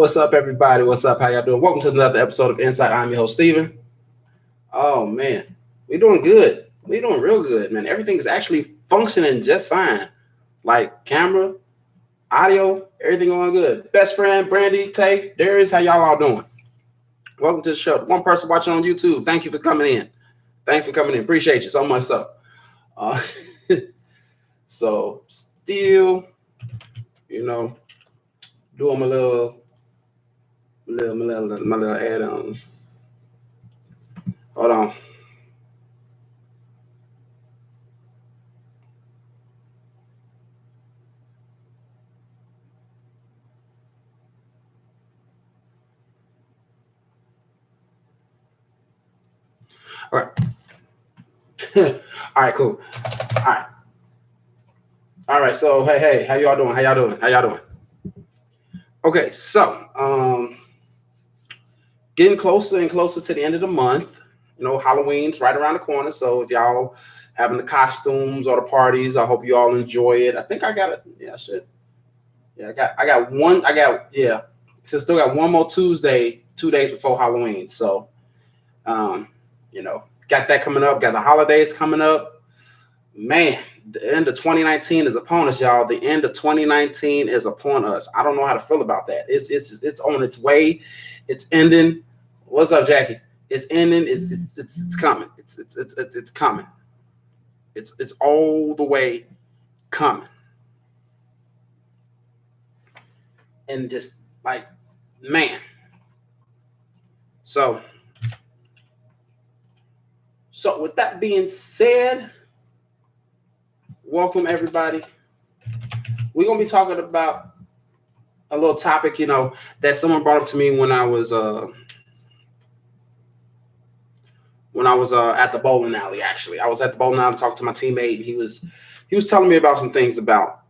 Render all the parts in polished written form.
What's up, everybody? What's up? How y'all doing? Welcome to another episode of En-Syte. I'm your host, Steven. Oh, man. We're doing good. We're doing real good, man. Everything is actually functioning just fine. Like camera, audio, everything going good. Best friend, Brandy, Tay, Darius, how y'all all doing? Welcome to the show. One person watching on YouTube, thank you for coming in. Thanks for coming in. Appreciate you so much. Uh, so still, doing my little add-ons. Hold on. All right. All right, cool. All right. All right. So hey, how y'all doing? How y'all doing? Okay, so getting closer and closer to the end of the month. Halloween's right around the corner. So if y'all having the costumes or the parties, I hope you all enjoy it. I think I got it. Yeah, shit. Yeah, I got one. So still got one more Tuesday, 2 days before Halloween. So got that coming up, got the holidays coming up. Man, the end of 2019 is upon us, y'all. The end of 2019 is upon us. I don't know how to feel about that. It's on its way. It's ending. What's up, Jackie? It's ending. It's coming. It's coming. It's all the way coming. And just like, man. So with that being said, welcome everybody. We're gonna be talking about a little topic, that someone brought up to me when I was at the bowling alley. Actually, I was at the bowling alley to talk to my teammate. He was telling me about some things about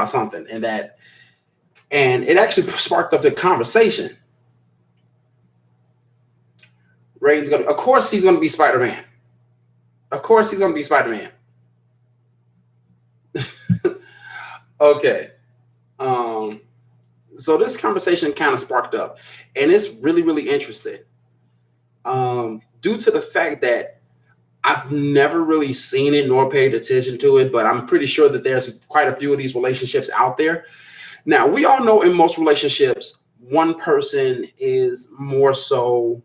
something, and it actually sparked up the conversation. Ray's of course he's gonna be Spider-Man. Of course he's gonna be Spider-Man. Okay. So this conversation kind of sparked up, and it's really, really interesting. Due to the fact that I've never really seen it nor paid attention to it, but I'm pretty sure that there's quite a few of these relationships out there. Now, we all know in most relationships, one person is more so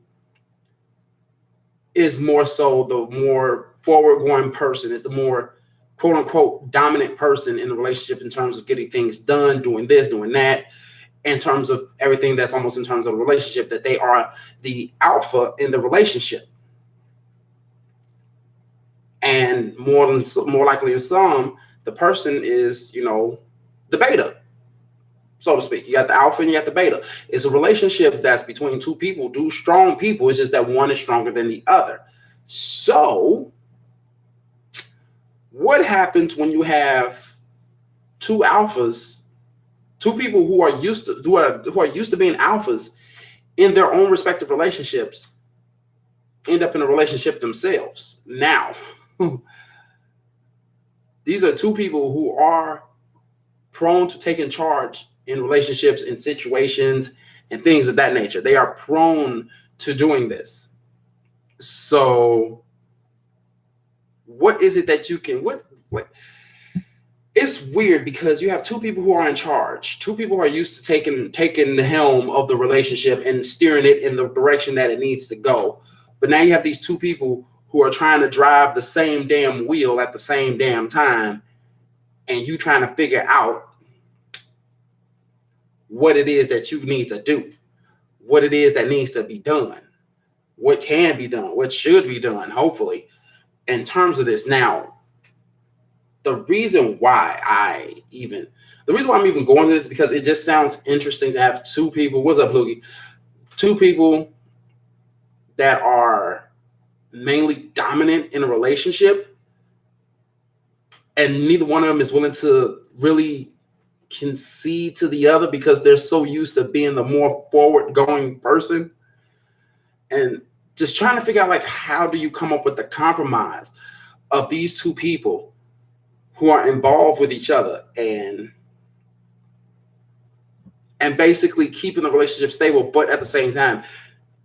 the more forward-going person, is the more quote unquote dominant person in the relationship in terms of getting things done, doing this, doing that, in terms of everything that's almost in terms of the relationship, that they are the alpha in the relationship. And more likely than some, the person is, the beta, so to speak. You got the alpha and you got the beta. It's a relationship that's between two people, two strong people. It's just that one is stronger than the other. So what happens when you have two alphas, two people who are used to being alphas in their own respective relationships, end up in a relationship themselves? Now, these are two people who are prone to taking charge in relationships, in situations, and things of that nature. They are prone to doing this. So what is it that you can, what it's weird because you have two people who are in charge, two people who are used to taking the helm of the relationship and steering it in the direction that it needs to go. But now you have these two people who are trying to drive the same damn wheel at the same damn time, and you trying to figure out what it is that you need to do, what it is that needs to be done, what can be done, what should be done, hopefully, in terms of this. Now, the reason why I'm even going to this is because it just sounds interesting to have two people. What's up, Loogie? Two people that are mainly dominant in a relationship, and neither one of them is willing to really concede to the other because they're so used to being the more forward-going person. And just trying to figure out, like, how do you come up with the compromise of these two people who are involved with each other? And and basically keeping the relationship stable, but at the same time,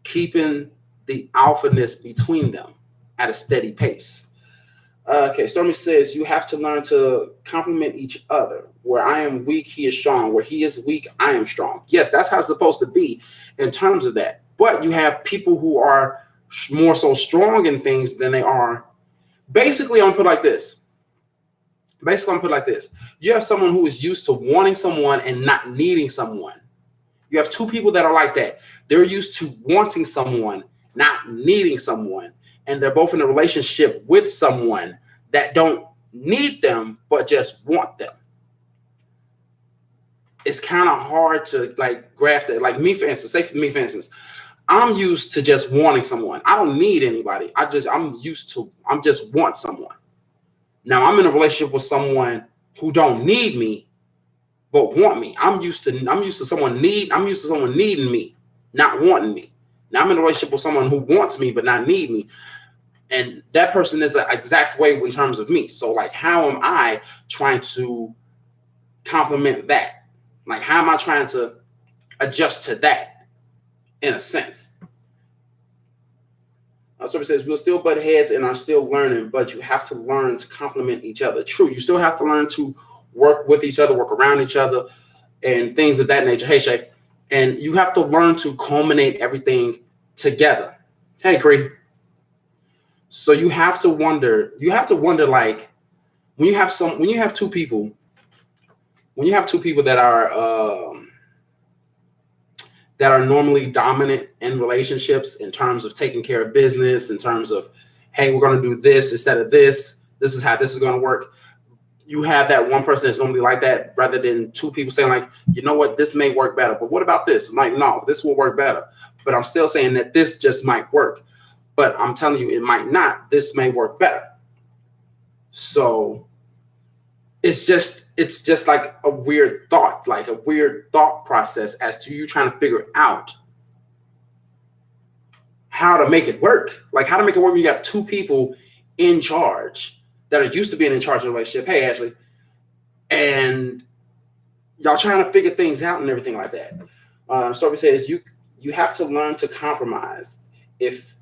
keeping the alphaness between them at a steady pace. Okay, Stormy says you have to learn to complement each other. Where I am weak, he is strong. Where he is weak, I am strong. Yes, that's how it's supposed to be in terms of that. But you have people who are more so strong in things than they are. Basically, I'm gonna put it like this. You have someone who is used to wanting someone and not needing someone. You have two people that are like that. They're used to wanting someone, not needing someone. And they're both in a relationship with someone that don't need them, but just want them. It's kind of hard to like grasp that. Like me, for instance, I'm used to just wanting someone. I don't need anybody. I just want someone. Now I'm in a relationship with someone who don't need me, but want me. I'm used to someone needing me, not wanting me. Now I'm in a relationship with someone who wants me but not need me. And that person is the exact way in terms of me. So like, how am I trying to complement that? Like, how am I trying to adjust to that in a sense? Somebody says, we'll still butt heads and are still learning, but you have to learn to complement each other. True. You still have to learn to work with each other, work around each other, and things of that nature. Hey, Shay. And you have to learn to culminate everything together. Hey, Cree. So you have to wonder, like, when you have two people that are normally dominant in relationships in terms of taking care of business, in terms of, hey, we're going to do this instead of this. This is how this is going to work. You have that one person that's normally like that, rather than two people saying like, you know what, this may work better, but what about this? I'm like, no, this will work better. But I'm still saying that this just might work. But I'm telling you, it might not. This may work better. So it's just like a weird thought process as to you trying to figure out how to make it work. Like, how to make it work when you have two people in charge that are used to being in charge of a relationship. Hey, Ashley. And y'all trying to figure things out and everything like that. Stormy says you have to learn to compromise. If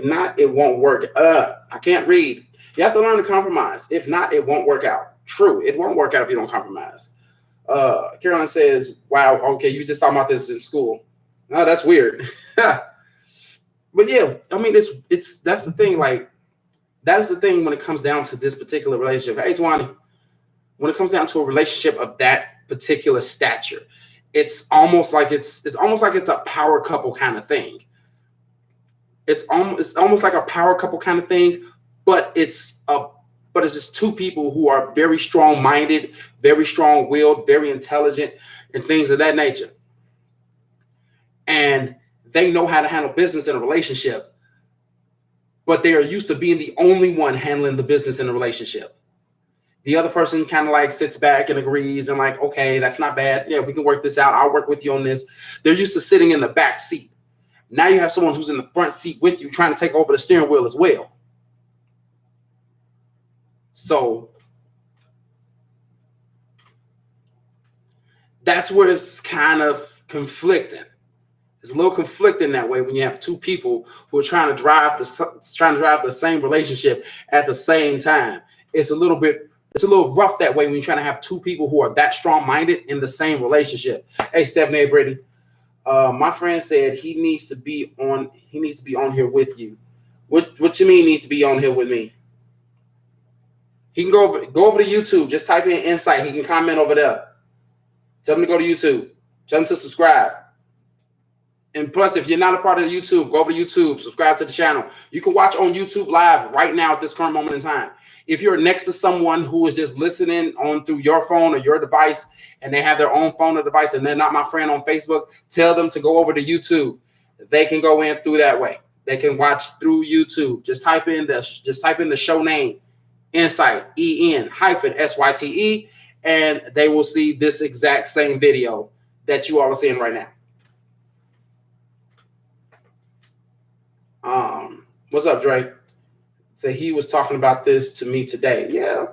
not, it won't work. I can't read. You have to learn to compromise. If not, it won't work out. True, it won't work out if you don't compromise. Carolyn says, wow, okay, you just talking about this in school. No, that's weird. But yeah, I mean, that's the thing. Like, that's the thing when it comes down to this particular relationship. Hey, Twani, when it comes down to a relationship of that particular stature, it's almost like it's a power couple kind of thing. It's almost like a power couple kind of thing, but it's just two people who are very strong-minded, very strong-willed, very intelligent, and things of that nature. And they know how to handle business in a relationship, but they are used to being the only one handling the business in a relationship. The other person kind of like sits back and agrees and like, okay, that's not bad. Yeah, we can work this out. I'll work with you on this. They're used to sitting in the back seat. Now you have someone who's in the front seat with you trying to take over the steering wheel as well. So that's where it's kind of conflicting. It's a little conflicting that way when you have two people who are trying to drive the same relationship at the same time. It's a little rough that way when you're trying to have two people who are that strong-minded in the same relationship. Hey, Stephanie Brady. My friend said he needs to be on here with you. What you mean need to be on here with me? He can go over to YouTube. Just type in En-Syte. He can comment over there. Tell him to go to YouTube. Tell him to subscribe. And plus, if you're not a part of the YouTube, go over to YouTube. Subscribe to the channel. You can watch on YouTube live right now at this current moment in time. If you're next to someone who is just listening on through your phone or your device, and they have their own phone or device, and they're not my friend on Facebook, tell them to go over to YouTube. They can go in through that way. They can watch through YouTube. Just type in the show name, En-Syte, EN-SYTE, and they will see this exact same video that you all are seeing right now. What's up, Dre? So he was talking about this to me today. Yeah.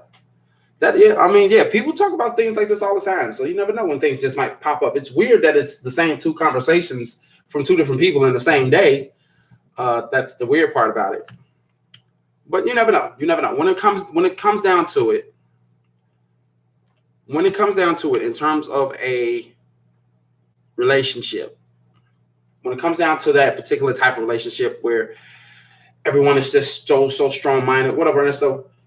People talk about things like this all the time. So you never know when things just might pop up. It's weird that it's the same two conversations from two different people in the same day. That's the weird part about it. But you never know. You never know. When it comes down to it, in terms of a relationship, when it comes down to that particular type of relationship where everyone is just so strong-minded, whatever, and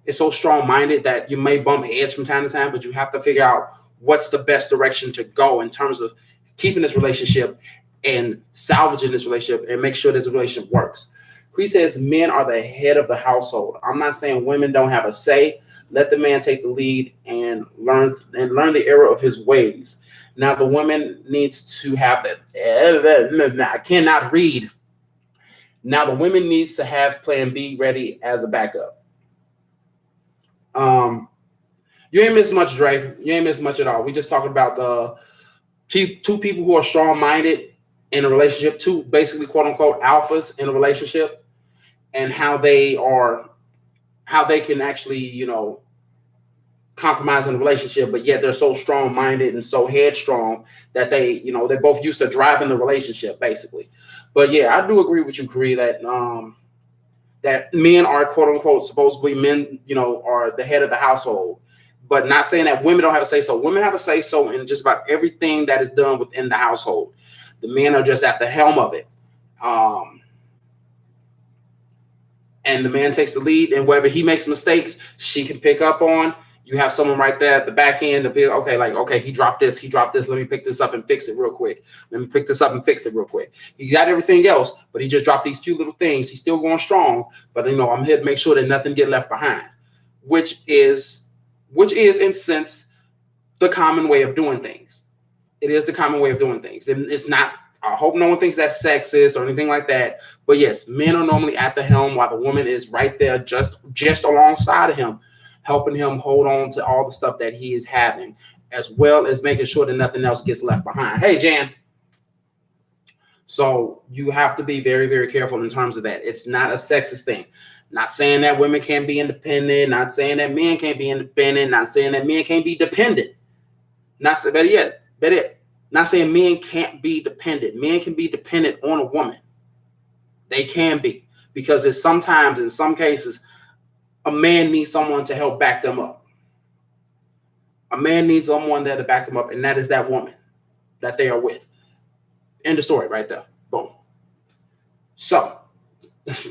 it's so strong-minded that you may bump heads from time to time, but you have to figure out what's the best direction to go in terms of keeping this relationship and salvaging this relationship and make sure this relationship works. Cree says men are the head of the household. I'm not saying women don't have a say. Let the man take the lead and learn the error of his ways. Now the woman needs to have that. I cannot read. Now the women needs to have plan B ready as a backup. You ain't missed much, Dre. You ain't missed much at all. We just talking about the two people who are strong-minded in a relationship, two basically quote-unquote alphas in a relationship, and how they can actually, compromise in a relationship, but yet they're so strong-minded and so headstrong that they're both used to driving the relationship, basically. But yeah, I do agree with you, Cree, that that men are quote-unquote supposedly men, are the head of the household. But not saying that women don't have a say-so. Women have a say-so in just about everything that is done within the household. The men are just at the helm of it. And the man takes the lead, and wherever he makes mistakes, she can pick up on. You have someone right there at the back end to be okay, he dropped this. Let me pick this up and fix it real quick. He got everything else, but he just dropped these few little things. He's still going strong, but I'm here to make sure that nothing get left behind, which is in a sense the common way of doing things. It is the common way of doing things. And it's not, I hope no one thinks that's sexist or anything like that. But yes, men are normally at the helm while the woman is right there just alongside of him, helping him hold on to all the stuff that he is having, as well as making sure that nothing else gets left behind. Hey, Jan. So you have to be very, very careful in terms of that. It's not a sexist thing. Not saying that women can't be independent. Not saying that men can't be independent. Not saying that men can't be dependent. Not saying men can't be dependent. Men can be dependent on a woman. They can be, because it's sometimes, in some cases, a man needs someone to help back them up. A man needs someone there to back them up, and that is that woman that they are with. End of story right there. Boom. So,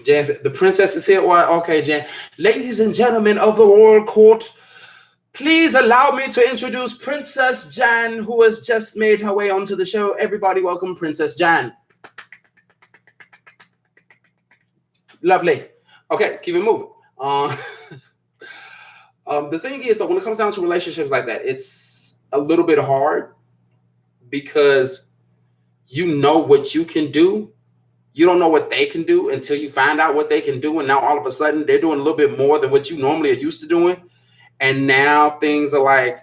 Jan said, the princess is here. Well, okay, Jan. Ladies and gentlemen of the royal court, please allow me to introduce Princess Jan, who has just made her way onto the show. Everybody welcome Princess Jan. Lovely. Okay, keep it moving. The thing is, though, when it comes down to relationships like that, it's a little bit hard because you know what you can do. You don't know what they can do until you find out what they can do. And now all of a sudden they're doing a little bit more than what you normally are used to doing. And now things are like,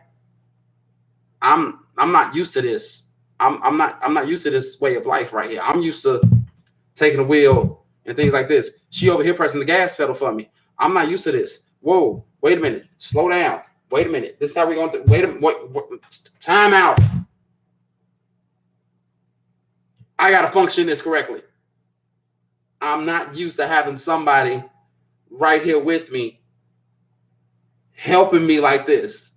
I'm not used to this. I'm not used to this way of life right here. I'm used to taking the wheel and things like this. She over here pressing the gas pedal for me. I'm not used to this. Whoa, wait a minute. Slow down. Wait a minute. This is how we're going to wait a minute. Time out. I gotta function this correctly. I'm not used to having somebody right here with me helping me like this.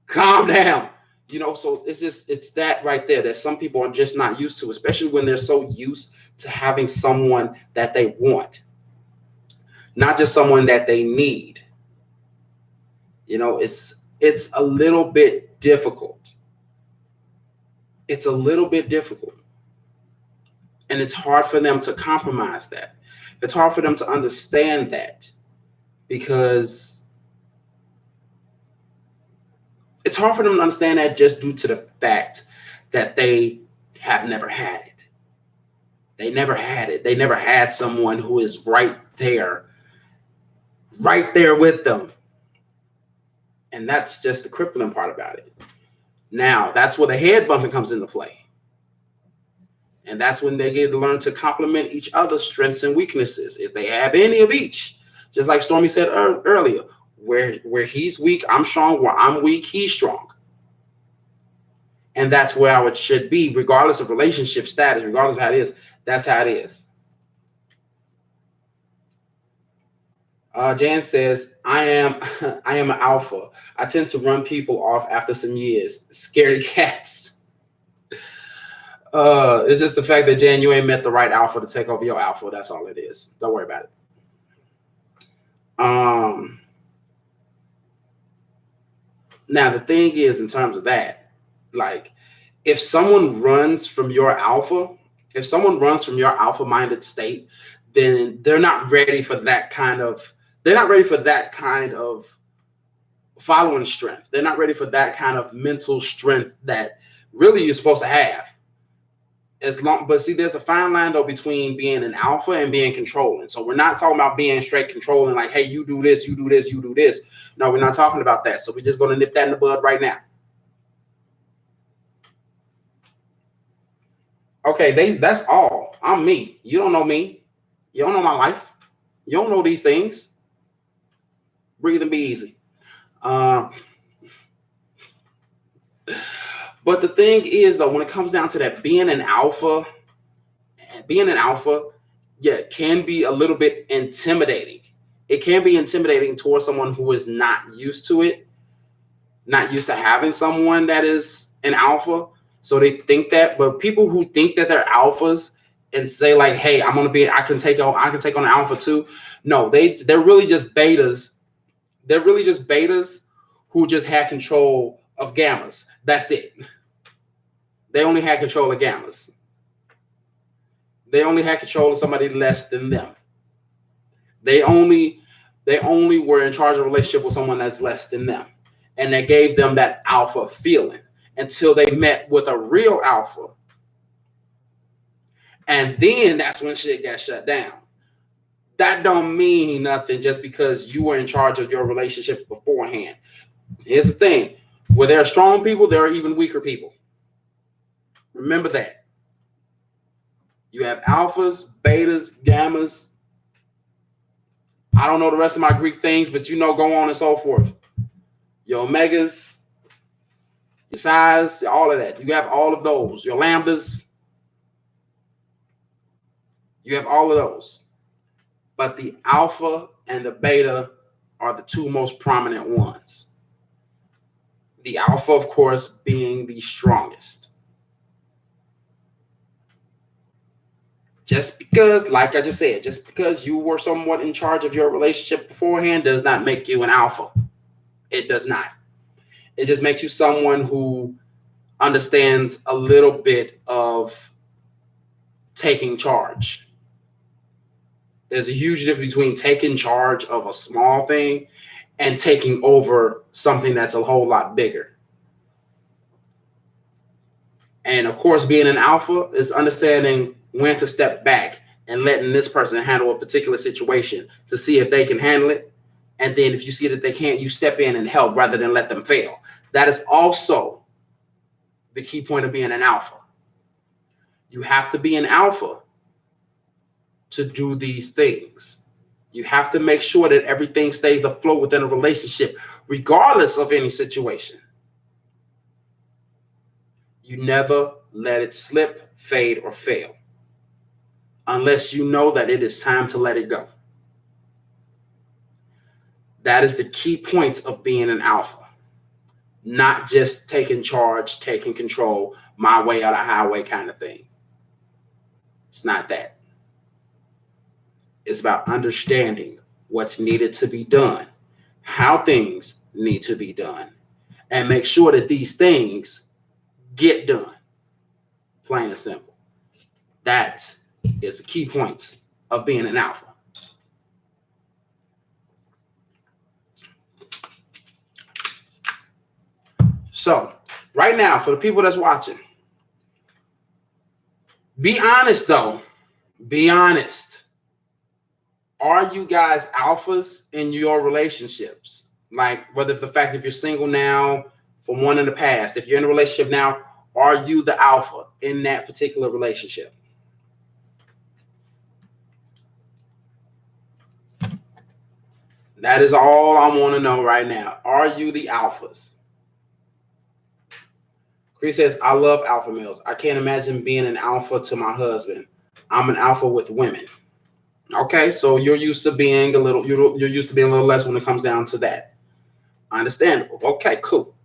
Calm down. So it's that right there that some people are just not used to, especially when they're so used to having someone that they want, not just someone that they need. It's a little bit difficult. It's a little bit difficult. And it's hard for them to compromise that. It's hard for them to understand that, because it's hard for them to understand that just due to the fact that they have never had it. They never had it. They never had someone who is right there with them. And that's just the crippling part about it. Now, that's where the head bumping comes into play. And that's when they get to learn to complement each other's strengths and weaknesses, if they have any of each. Just like Stormy said earlier, Where he's weak, I'm strong. Where I'm weak, he's strong. And that's where it should be, regardless of relationship status, regardless of how it is. That's how it is. Jan says, I am an alpha. I tend to run people off after some years. Scaredy cats. It's just the fact that, Jan, you ain't met the right alpha to take over your alpha. That's all it is. Don't worry about it. Now, the thing is, in terms of that, like, if someone runs from your alpha, minded state, then they're not ready for that kind of following strength. They're not ready for that kind of mental strength that really you're supposed to have. But see, there's a fine line though between being an alpha and being controlling. So we're not talking about being straight controlling, like, hey, you do this, you do this, you do this. No, we're not talking about that. So we're just going to nip that in the bud right now. Okay, that's all. I'm me. You don't know me. You don't know my life. You don't know these things. Breathe and be easy. But the thing is, though, when it comes down to that, being an alpha, yeah, can be a little bit intimidating. It can be intimidating towards someone who is not used to it, not used to having someone that is an alpha. So they think that, but people who think that they're alphas and say like, "Hey, I can take on an alpha too." No, they're really just betas. They're really just betas who just had control of gammas. That's it. They only had control of gammas. They only had control of somebody less than them. They only were in charge of a relationship with someone that's less than them. And that gave them that alpha feeling until they met with a real alpha. And then that's when shit got shut down. That don't mean nothing just because you were in charge of your relationships beforehand. Here's the thing. Where there are strong people, there are even weaker people. Remember that. You have alphas, betas, gammas. I don't know the rest of my Greek things, but go on and so forth. Your omegas, your psis, all of that. You have all of those. Your lambdas. You have all of those. But the alpha and the beta are the two most prominent ones. The alpha, of course, being the strongest. Just because, like I just said, just because you were somewhat in charge of your relationship beforehand does not make you an alpha. It does not. It just makes you someone who understands a little bit of taking charge. There's a huge difference between taking charge of a small thing and taking over something that's a whole lot bigger. And of course, being an alpha is understanding when to step back and letting this person handle a particular situation to see if they can handle it. And then if you see that they can't, you step in and help rather than let them fail. That is also the key point of being an alpha. You have to be an alpha to do these things. You have to make sure that everything stays afloat within a relationship, regardless of any situation. You never let it slip, fade, or fail, unless you know that it is time to let it go. That is the key points of being an alpha. Not just taking charge, taking control, my way or the highway kind of thing. It's not that. It's about understanding what's needed to be done, how things need to be done, and make sure that these things get done. Plain and simple. That is the key points of being an alpha. So, right now, for the people that's watching, be honest though. Be honest. Are you guys alphas in your relationships? Like, whether the fact if you're single now, from one in the past, if you're in a relationship now, are you the alpha in that particular relationship? That is all I want to know right now. Are you the alphas? Chris says, I love alpha males. I can't imagine being an alpha to my husband. I'm an alpha with women. Okay, so you're used to being a little, you're used to being a little less when it comes down to that. Understandable. Okay, cool.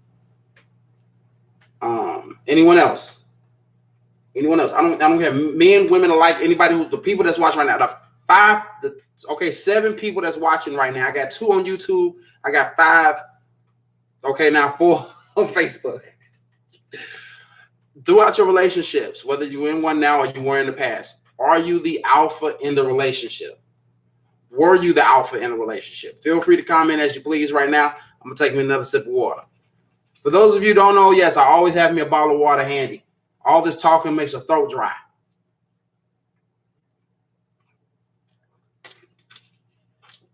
Anyone else? Anyone else? I don't care. Men, women alike. Anybody who's the people that's watching right now. Okay, 7 people that's watching right now. I got 2 on YouTube. I got 5. Okay, now 4 on Facebook. Throughout your relationships, whether you're in one now or you were in the past, are you the alpha in the relationship? Were you the alpha in the relationship? Feel free to comment as you please right now. I'm going to take me another sip of water. For those of you who don't know, yes, I always have me a bottle of water handy. All this talking makes your throat dry.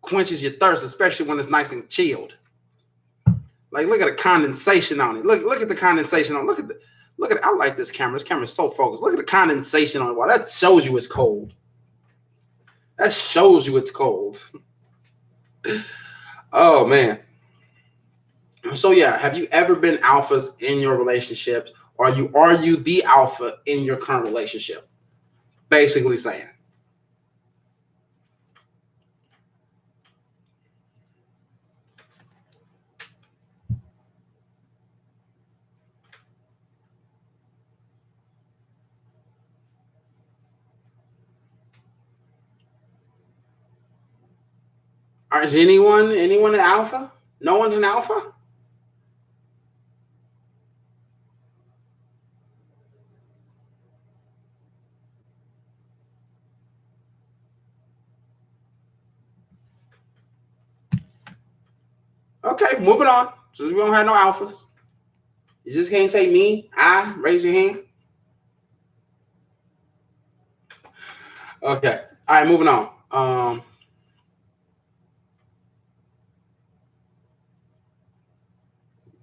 Quenches your thirst, especially when it's nice and chilled. Like, look at the condensation on it. Look at the condensation on it. Look at it. I like this camera. This camera is so focused. Look at the condensation on it. Well, that shows you it's cold. That shows you it's cold. Oh, man. So, yeah, have you ever been alphas in your relationships? Or are you the alpha in your current relationship? Basically saying. Is anyone an alpha? No one's an alpha? Okay, moving on. Since we don't have no alphas. You just can't say me, I, raise your hand. Okay. All right, moving on.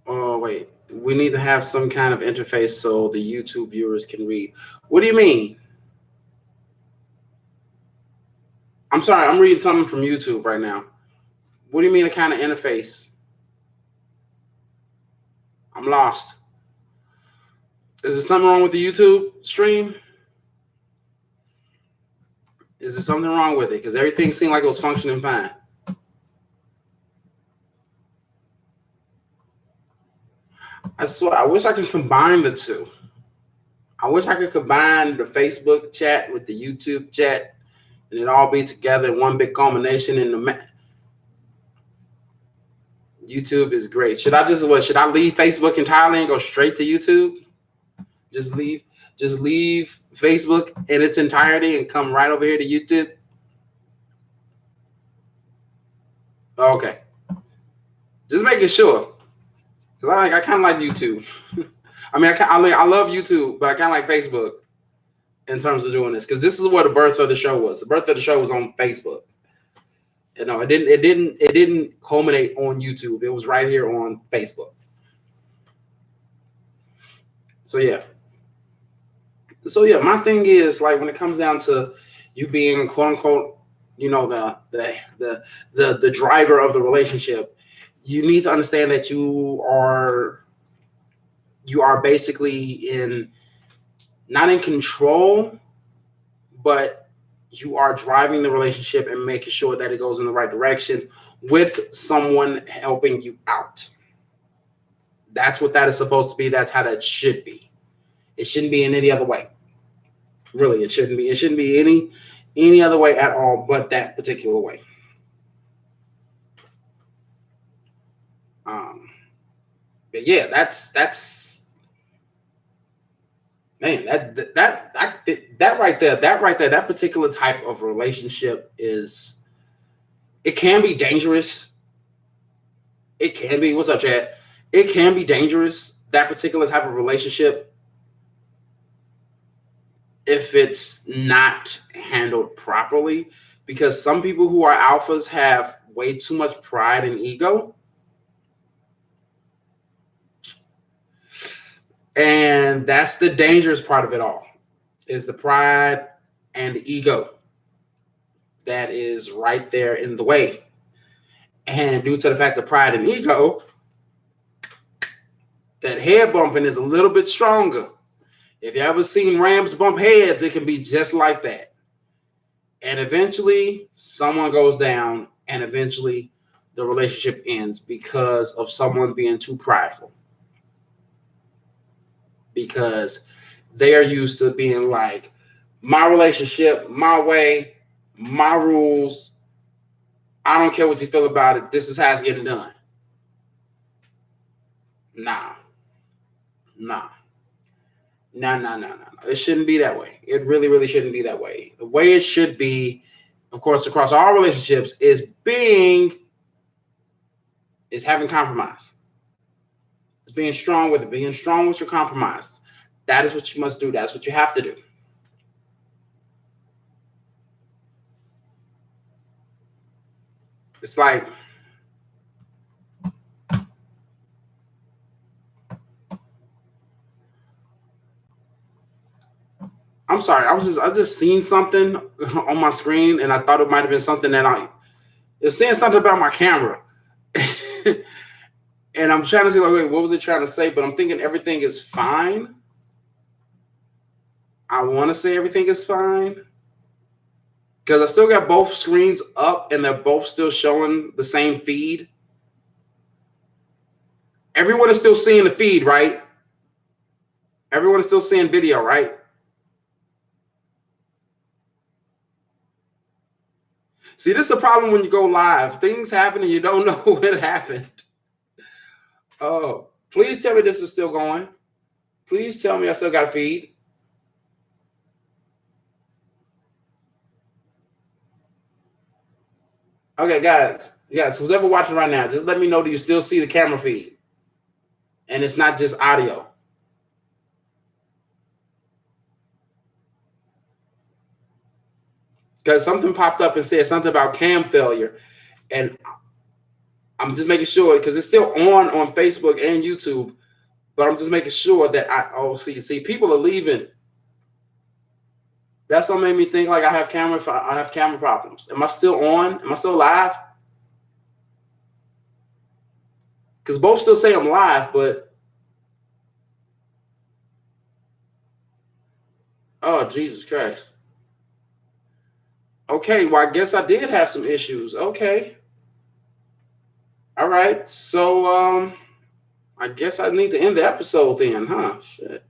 Oh, wait. We need to have some kind of interface so the YouTube viewers can read. What do you mean? I'm sorry, I'm reading something from YouTube right now. What do you mean a kind of interface? I'm lost. Is there something wrong with the YouTube stream? Is there something wrong with it? Because everything seemed like it was functioning fine. I swear, I wish I could combine the two. I wish I could combine the Facebook chat with the YouTube chat and it all be together in one big combination in the YouTube is great. Should I leave Facebook entirely and go straight to YouTube? Just leave Facebook in its entirety and come right over here to YouTube? Okay. Just making sure. Because I kind of like YouTube. I mean, I love YouTube, but I kind of like Facebook in terms of doing this. Because this is where the birth of the show was. The birth of the show was on Facebook. You know, it didn't culminate on YouTube. It was right here on Facebook. So yeah, my thing is, like, when it comes down to you being quote unquote, you know, the driver of the relationship, you need to understand that you are basically not in control, but you are driving the relationship and making sure that it goes in the right direction with someone helping you out. That's what that is supposed to be. That's how that should be. It shouldn't be in any other way. Really, it shouldn't be. It shouldn't be any other way at all but that particular way. But yeah, that's man, that right there, that particular type of relationship it can be dangerous. It can be. What's up, Chad? It can be dangerous, that particular type of relationship, if it's not handled properly, because some people who are alphas have way too much pride and ego. And that's the dangerous part of it all, is the pride and the ego that is right there in the way. And due to the fact of pride and ego, that head bumping is a little bit stronger. If you ever seen Rams bump heads, it can be just like that. And eventually someone goes down, and eventually the relationship ends because of someone being too prideful. Because they are used to being like, my relationship, my way, my rules. I don't care what you feel about it. This is how it's getting done. Nah. It shouldn't be that way. It really, really shouldn't be that way. The way it should be, of course, across all relationships is having compromise. It's being strong with it, being strong with your compromises. That is what you must do. That's what you have to do. It's like, I'm sorry, I just seen something on my screen, and I thought it might have been something it's saying something about my camera. And I'm trying to see, like, wait, what was it trying to say? But I'm thinking everything is fine. I want to say everything is fine, because I still got both screens up and they're both still showing the same feed. Everyone is still seeing the feed, right? Everyone is still seeing video, right? See, this is a problem when you go live. Things happen and you don't know what happened. Oh, please tell me this is still going. Please tell me I still got a feed. Okay, guys, who's ever watching right now, just let me know, do you still see the camera feed? And it's not just audio. Because something popped up and said something about cam failure. And I'm just making sure, because it's still on Facebook and YouTube, but I'm just making sure that see, people are leaving. That's what made me think like I have camera problems. Am I still on? Am I still live? Because both still say I'm live, but oh, Jesus Christ. Okay, well, I guess I did have some issues. Okay. All right. So I guess I need to end the episode then, huh? Shit.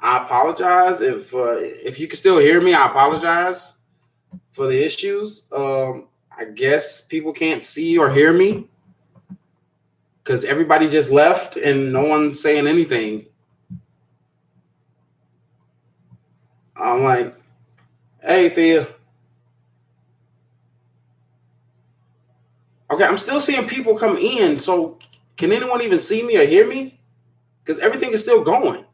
I apologize if you can still hear me. I apologize for the issues. I guess people can't see or hear me because everybody just left and no one's saying anything. I'm like, hey, Thea. Okay, I'm still seeing people come in. So can anyone even see me or hear me? Because everything is still going.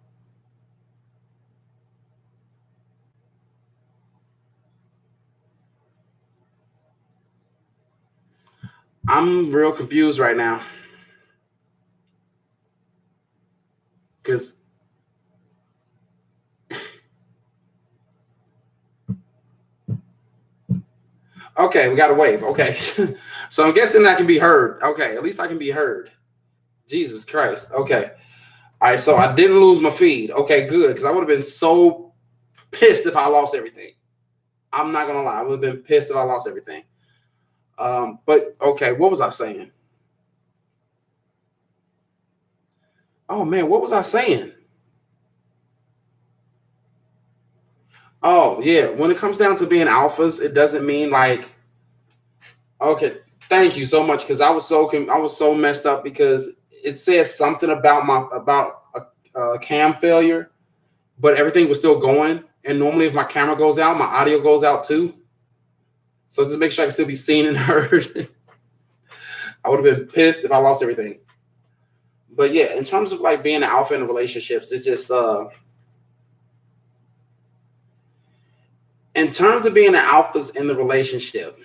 I'm real confused right now. Because okay, we got a wave. Okay. So I'm guessing I can be heard. Okay, at least I can be heard. Jesus Christ. Okay. All right, so I didn't lose my feed. Okay, good. Because I would have been so pissed if I lost everything. I'm not going to lie. I would have been pissed if I lost everything. But, okay, what was I saying? Oh, man, what was I saying? Oh, yeah. When it comes down to being alphas, it doesn't mean like, okay, thank you so much. Because I was so messed up because it said something about a cam failure, but everything was still going. And normally if my camera goes out, my audio goes out too. So just make sure I can still be seen and heard. I would have been pissed if I lost everything. But yeah, in terms of like being an alpha in relationships, it's just in terms of being an alphas in the relationship,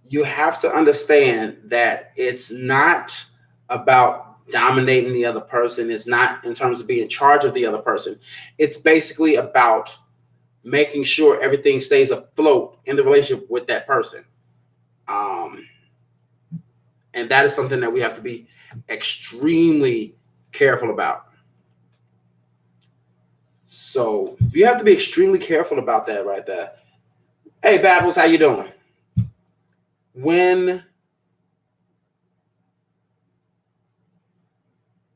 you have to understand that it's not about dominating the other person. It's not in terms of being in charge of the other person. It's basically about making sure everything stays afloat in the relationship with that person. And that is something that we have to be extremely careful about. So you have to be extremely careful about that right there. Hey, Babbles, how you doing? When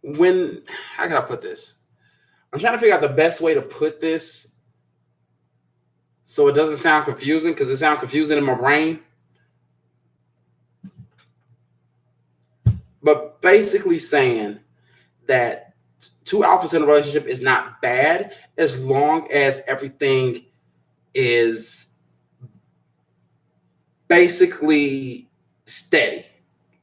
how can I put this? I'm trying to figure out the best way to put this so it doesn't sound confusing, because it sounds confusing in my brain. But basically saying that two alphas in a relationship is not bad as long as everything is basically steady.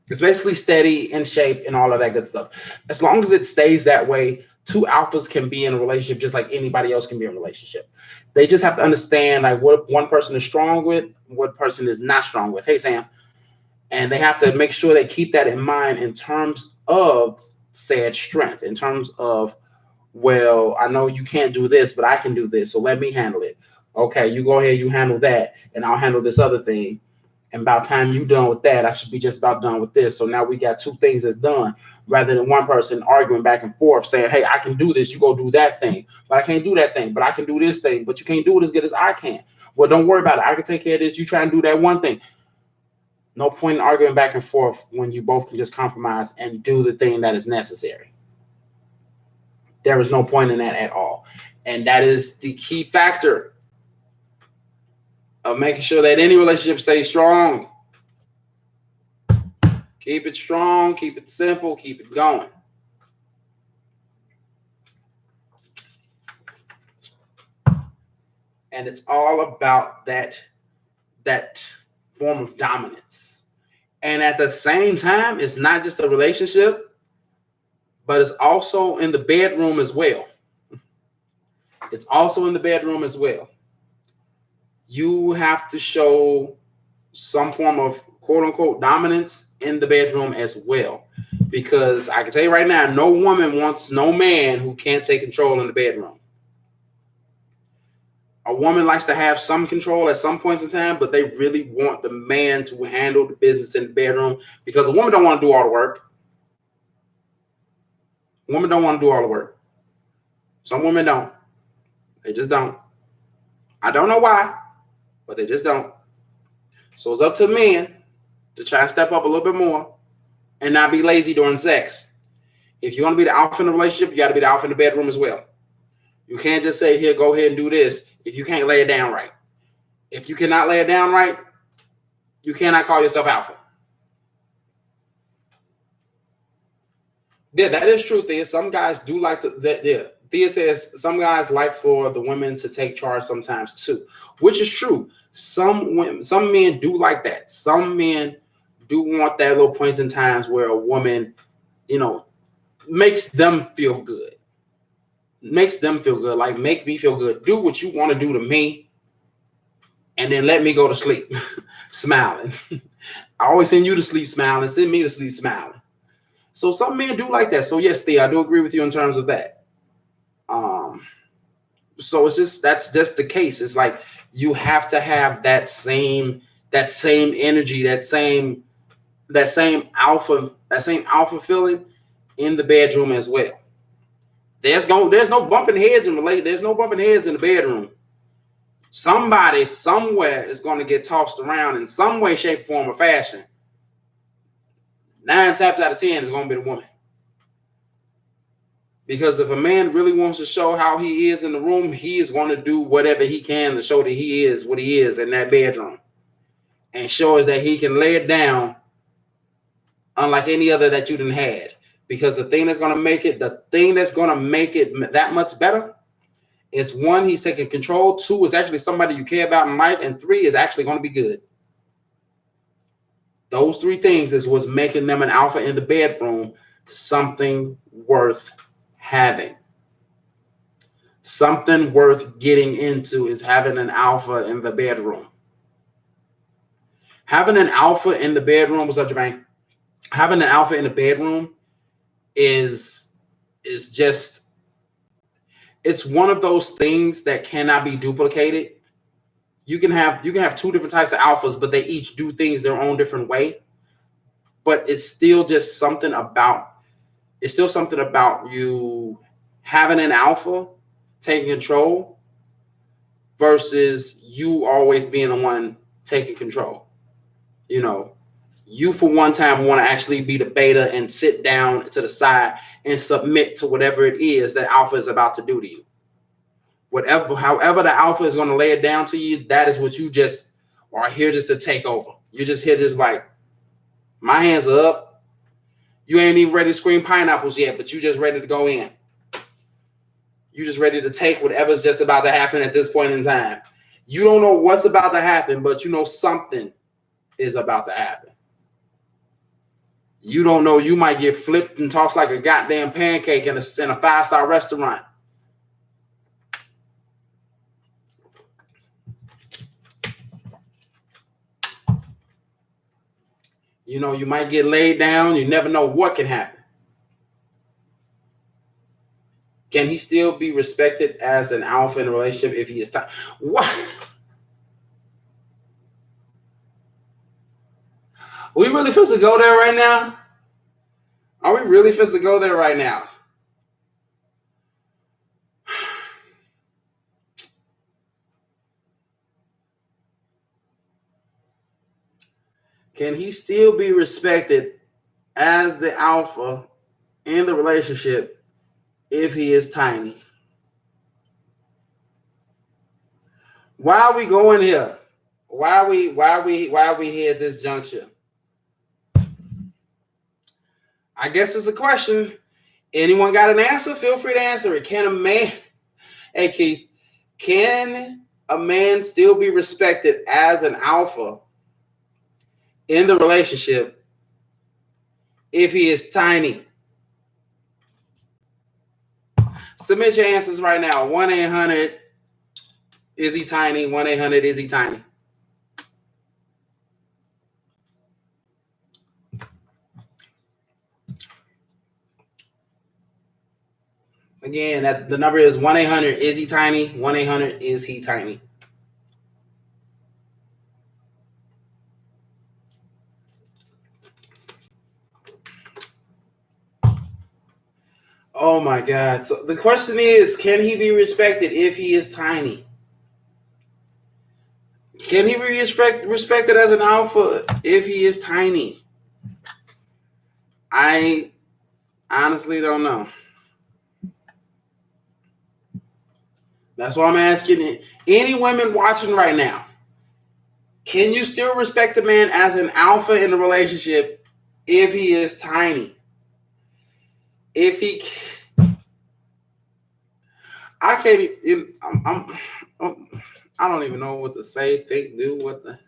It's basically steady in shape and all of that good stuff. As long as it stays that way, two alphas can be in a relationship just like anybody else can be in a relationship. They just have to understand like what one person is strong with, what person is not strong with. Hey, Sam. And they have to make sure they keep that in mind in terms of said strength, in terms of, well, I know you can't do this, but I can do this, so let me handle it. Okay, you go ahead, you handle that, and I'll handle this other thing. And by the time you're done with that, I should be just about done with this. So now we got two things that's done, rather than one person arguing back and forth saying, hey, I can do this, you go do that thing, but I can't do that thing, but I can do this thing, but you can't do it as good as I can. Well, don't worry about it. I can take care of this. You try and do that one thing. No point in arguing back and forth when you both can just compromise and do the thing that is necessary. There is no point in that at all. And that is the key factor of making sure that any relationship stays strong. Keep it strong, keep it simple, keep it going. And it's all about that form of dominance. And at the same time, it's not just a relationship, but it's also in the bedroom as well. It's also in the bedroom as well. You have to show some form of quote unquote dominance in the bedroom as well. Because I can tell you right now, no woman wants no man who can't take control in the bedroom. A woman likes to have some control at some points in time, but they really want the man to handle the business in the bedroom, because a woman don't want to do all the work. Women don't want to do all the work. Some women don't. They just don't. I don't know why, but they just don't. So it's up to men to try and step up a little bit more and not be lazy during sex. If you want to be the alpha in the relationship, you got to be the alpha in the bedroom as well. You can't just say, here, go ahead and do this if you can't lay it down right. If you cannot lay it down right, you cannot call yourself alpha. Yeah, that is true, Thea. Some guys do like to, yeah. Thea says some guys like for the women to take charge sometimes too, which is true. Some men do like that. Some men do want that little points in times where a woman, makes them feel good. Makes them feel good. Like, make me feel good. Do what you want to do to me, and then let me go to sleep smiling. I always send you to sleep smiling. Send me to sleep smiling. So some men do like that. So yes, Thea, I do agree with you in terms of that. So that's just the case. It's like you have to have that same energy, that same alpha feeling in the bedroom as well. There's no bumping heads in There's no bumping heads in the bedroom. Somebody somewhere is going to get tossed around in some way, shape, form, or fashion. 9 times out of 10 is going to be the woman. Because if a man really wants to show how he is in the room, he is going to do whatever he can to show that he is what he is in that bedroom. And show us that he can lay it down unlike any other that you done had. Because the thing that's going to make it that much better is, 1, he's taking control. 2, is actually somebody you care about in life. And 3, is actually going to be good. Those 3 things is what's making them an alpha in the bedroom, something worth having. Something worth getting into is having an alpha in the bedroom. Having an alpha in the bedroom, what's up, Jermaine? Having an alpha in the bedroom is just, It's one of those things that cannot be duplicated. You can have two different types of alphas, but they each do things their own different way. But it's still something about you having an alpha taking control versus you always being the one taking control. You know, you for one time want to actually be the beta and sit down to the side and submit to whatever it is that alpha is about to do to you. However the alpha is going to lay it down to you, that is what you just are here just to take over. You're just here just like, my hands are up. You ain't even ready to scream pineapples yet, but you just ready to go in. You just ready to take whatever's just about to happen at this point in time. You don't know what's about to happen, but you know something is about to happen. You don't know, you might get flipped and tossed like a goddamn pancake in a 5-star restaurant. You know, you might get laid down. You never know what can happen. Can he still be respected as an alpha in a relationship if he is time? What? Are we really supposed to go there right now? Are we really supposed to go there right now? Can he still be respected as the alpha in the relationship if he is tiny? Why are we going here? Why are we here at this juncture? I guess it's a question. Anyone got an answer? Feel free to answer it. Hey Keith, can a man still be respected as an alpha in the relationship if he is tiny? Submit your answers right now. 1-800 is he tiny? 1-800 is he tiny? Again, the number is 1-800 is he tiny? 1-800 is he tiny? Oh my God. So the question is, can he be respected if he is tiny? Can he be respected as an alpha if he is tiny? I honestly don't know. That's why I'm asking any women watching right now. Can you still respect a man as an alpha in a relationship if he is tiny? If he, I can't. I don't even know what to say, think, do, what the.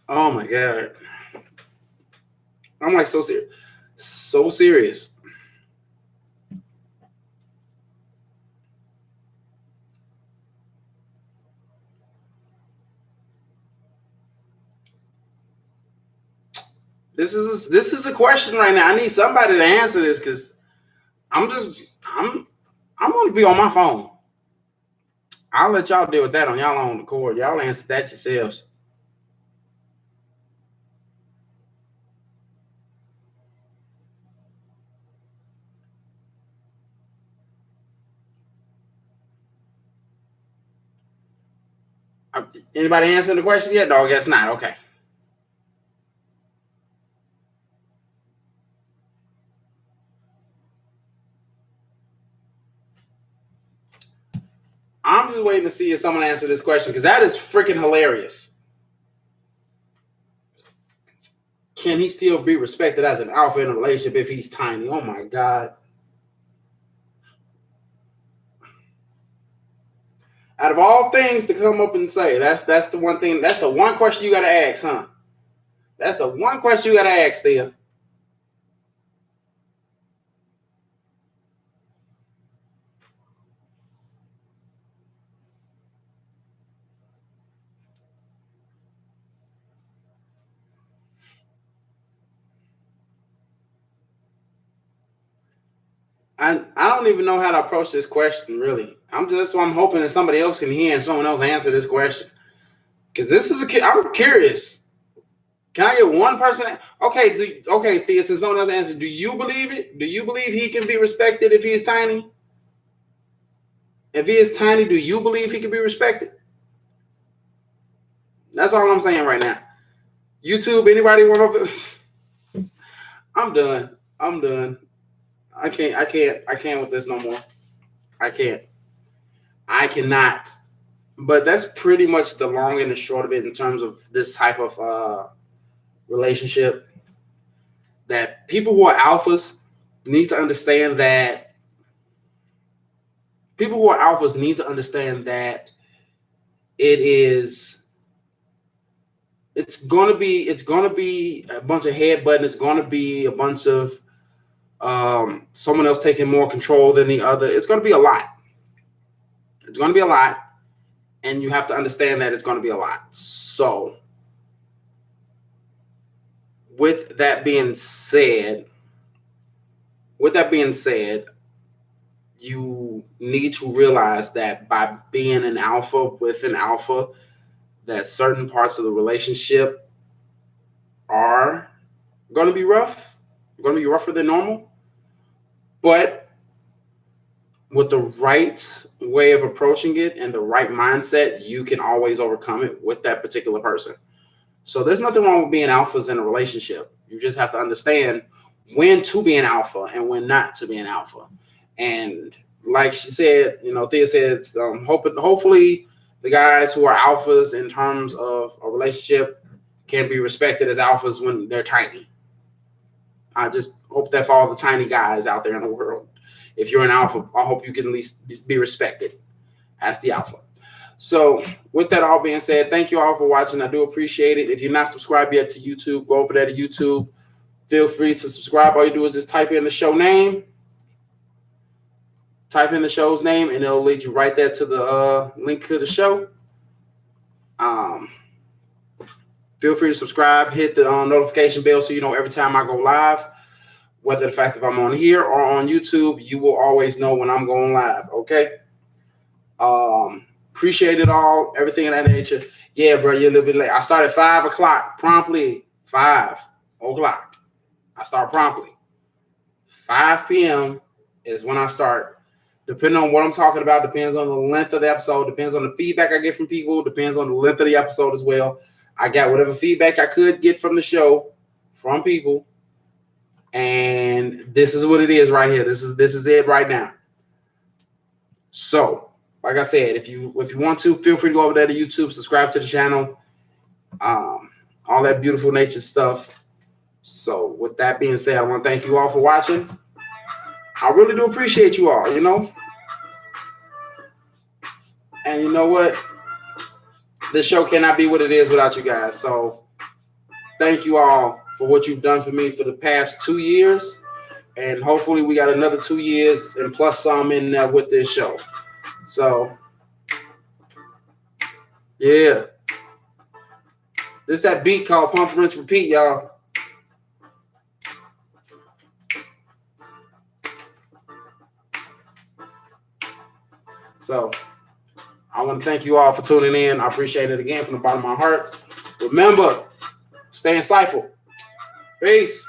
Oh my God. I'm like so serious. So serious. This is a question right now. I need somebody to answer this because I'm gonna be on my phone. I'll let y'all deal with that on y'all own accord. Y'all answer that yourselves. Anybody answering the question yet? No, I guess not. Okay. I'm just waiting to see if someone answers this question because that is freaking hilarious. Can he still be respected as an alpha in a relationship if he's tiny? Oh my God. Out of all things to come up and say, that's the one thing. That's the one question you got to ask, huh? That's the one question you got to ask, Thea. I don't even know how to approach this question, really. That's why I'm hoping that somebody else can hear and someone else answer this question. Because this is I'm curious. Can I get one person? Okay, Thea, since no one else answered, do you believe it? Do you believe he can be respected if he is tiny? If he is tiny, do you believe he can be respected? That's all I'm saying right now. YouTube, anybody want to? I'm done. I can't with this no more. I cannot. But that's pretty much the long and the short of it in terms of this type of relationship. That people who are alphas need to understand that. People who are alphas need to understand that it's gonna be a bunch of headbutting. It's gonna be a bunch of someone else taking more control than the other. It's gonna be a lot. It's gonna be a lot, and you have to understand that it's gonna be a lot. So, with that being said, you need to realize that by being an alpha with an alpha, that certain parts of the relationship are going to be rough, going to be rougher than normal. But with the right way of approaching it and the right mindset, you can always overcome it with that particular person. So there's nothing wrong with being alphas in a relationship. You just have to understand when to be an alpha and when not to be an alpha. And like she said, Thea said, hopefully the guys who are alphas in terms of a relationship can be respected as alphas when they're tiny. I just hope that for all the tiny guys out there in the world, if you're an alpha, I hope you can at least be respected as the alpha. So with that all being said, thank you all for watching. I do appreciate it. If you're not subscribed yet to YouTube, go over there to YouTube. Feel free to subscribe. All you do is just type in the show name. Type in the show's name, and it'll lead you right there to the link to the show. Feel free to subscribe. Hit the notification bell so you know every time I go live. Whether the fact if I'm on here or on YouTube, you will always know when I'm going live. Okay. Appreciate it all. Everything of that nature. Yeah, bro, you're a little bit late. I start at 5 o'clock promptly. 5 o'clock. I start promptly. 5 p.m. is when I start. Depending on what I'm talking about, depends on the length of the episode, depends on the feedback I get from people, depends on the length of the episode as well. I got whatever feedback I could get from the show, from people, and this is what it is right here. This is it right now. So, like I said, if you want to, feel free to go over there to YouTube, subscribe to the channel, all that beautiful nature stuff. So, with that being said, I want to thank you all for watching. I really do appreciate you all, And you know what? This show cannot be what it is without you guys. So thank you all for what you've done for me for the past 2 years. And hopefully we got another 2 years and plus some in there with this show. So, yeah. This is that beat called Pump, Rinse, Repeat, y'all. So, I want to thank you all for tuning in. I appreciate it again from the bottom of my heart. Remember, stay insightful. Peace.